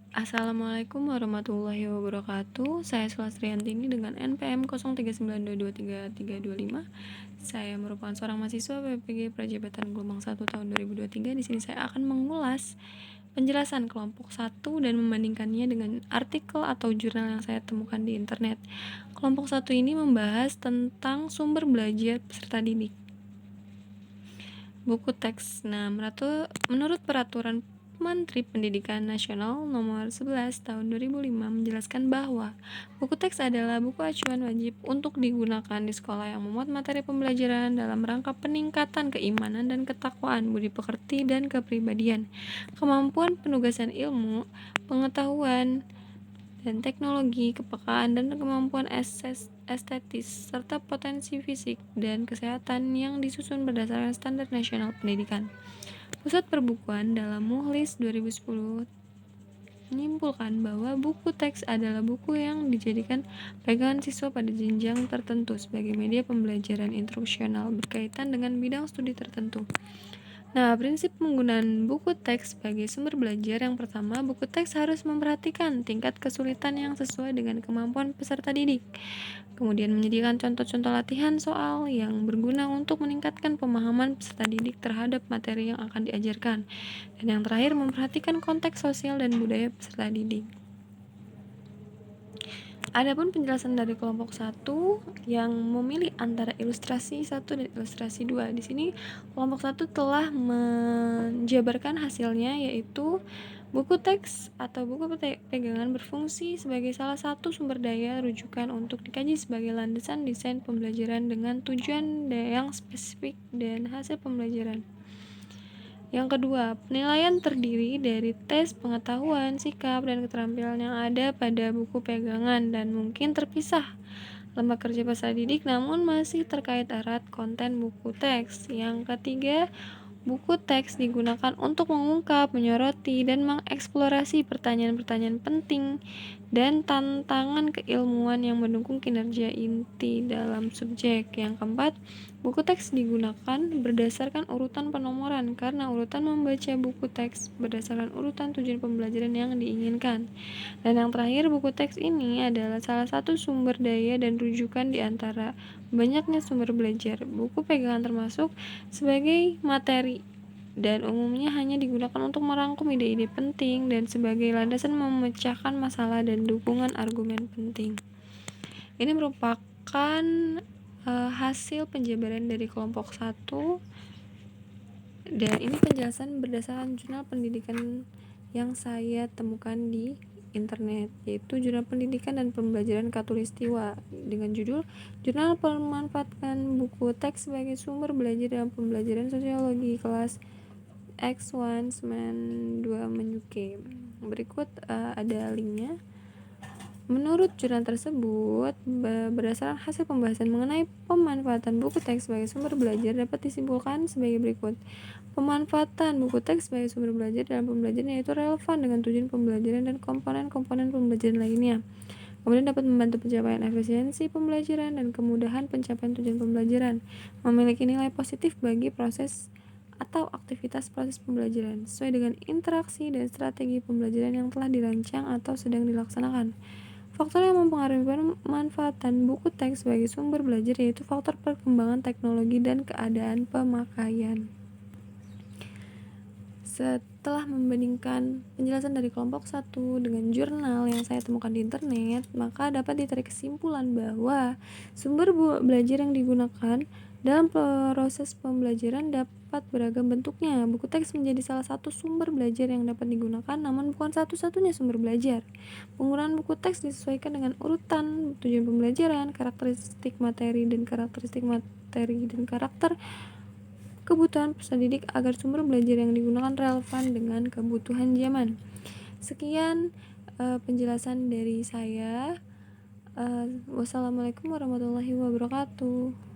Assalamualaikum warahmatullahi wabarakatuh. Saya Sulastriantini dengan NPM 0392233325. Saya merupakan seorang mahasiswa PPG Prajabatan Gelombang 1 tahun 2023. Di sini saya akan mengulas penjelasan kelompok 1 dan membandingkannya dengan artikel atau jurnal yang saya temukan di internet. Kelompok 1 ini membahas tentang sumber belajar peserta didik. Buku teks. Nah, menurut peraturan Menteri Pendidikan Nasional Nomor 11 Tahun 2005 menjelaskan bahwa buku teks adalah buku acuan wajib untuk digunakan di sekolah yang memuat materi pembelajaran dalam rangka peningkatan keimanan dan ketakwaan, budi pekerti dan kepribadian, kemampuan penugasan ilmu, pengetahuan dan teknologi, kepekaan dan kemampuan estetis, serta potensi fisik dan kesehatan yang disusun berdasarkan standar nasional pendidikan. Pusat Perbukuan dalam Muhlis 2010 menyimpulkan bahwa buku teks adalah buku yang dijadikan pegangan siswa pada jenjang tertentu sebagai media pembelajaran instruksional berkaitan dengan bidang studi tertentu. Nah, prinsip penggunaan buku teks sebagai sumber belajar. Yang pertama, buku teks harus memperhatikan tingkat kesulitan yang sesuai dengan kemampuan peserta didik. Kemudian menyediakan contoh-contoh latihan soal yang berguna untuk meningkatkan pemahaman peserta didik terhadap materi yang akan diajarkan. Dan yang terakhir, memperhatikan konteks sosial dan budaya peserta didik. Adapun penjelasan dari kelompok 1 yang memilih antara ilustrasi 1 dan ilustrasi 2. Di sini kelompok 1 telah menjabarkan hasilnya, yaitu buku teks atau buku pegangan berfungsi sebagai salah satu sumber daya rujukan untuk dikaji sebagai landasan desain pembelajaran dengan tujuan yang spesifik dan hasil pembelajaran. Yang kedua, penilaian terdiri dari tes pengetahuan, sikap, dan keterampilan yang ada pada buku pegangan dan mungkin terpisah lembaga kerja peserta didik namun masih terkait erat konten buku teks. Yang ketiga, buku teks digunakan untuk mengungkap, menyoroti, dan mengeksplorasi pertanyaan-pertanyaan penting dan tantangan keilmuan yang mendukung kinerja inti dalam subjek. Yang keempat, buku teks digunakan berdasarkan urutan penomoran karena urutan membaca buku teks berdasarkan urutan tujuan pembelajaran yang diinginkan. Dan yang terakhir, buku teks ini adalah salah satu sumber daya dan rujukan di antara banyaknya sumber belajar. Buku pegangan termasuk sebagai materi dan umumnya hanya digunakan untuk merangkum ide-ide penting dan sebagai landasan memecahkan masalah dan dukungan argumen penting. Ini merupakan hasil penjabaran dari kelompok 1, dan ini penjelasan berdasarkan jurnal pendidikan yang saya temukan di internet, yaitu Jurnal Pendidikan dan Pembelajaran Katulistiwa dengan judul Jurnal Pemanfaatan Buku Teks sebagai Sumber Belajar dalam Pembelajaran Sosiologi Kelas X1 Semen 2 Menyuke. Berikut ada linknya. Menurut jurnal tersebut, berdasarkan hasil pembahasan mengenai pemanfaatan buku teks sebagai sumber belajar dapat disimpulkan sebagai berikut. Pemanfaatan buku teks sebagai sumber belajar dalam pembelajaran yaitu relevan dengan tujuan pembelajaran dan komponen-komponen pembelajaran lainnya. Kemudian dapat membantu pencapaian efisiensi pembelajaran dan kemudahan pencapaian tujuan pembelajaran. Memiliki nilai positif bagi proses atau aktivitas proses pembelajaran sesuai dengan interaksi dan strategi pembelajaran yang telah dirancang atau sedang dilaksanakan. Faktor yang mempengaruhi pemanfaatan buku teks sebagai sumber belajar yaitu faktor perkembangan teknologi dan keadaan pemakaian. Setelah membandingkan penjelasan dari kelompok 1 dengan jurnal yang saya temukan di internet, maka dapat ditarik kesimpulan bahwa sumber belajar yang digunakan dalam proses pembelajaran dapat beragam bentuknya. Buku teks menjadi salah satu sumber belajar yang dapat digunakan, namun bukan satu-satunya sumber belajar. Penggunaan buku teks disesuaikan dengan urutan tujuan pembelajaran, karakteristik materi dan karakter kebutuhan peserta didik agar sumber belajar yang digunakan relevan dengan kebutuhan zaman. Sekian penjelasan dari saya. Wassalamualaikum warahmatullahi wabarakatuh.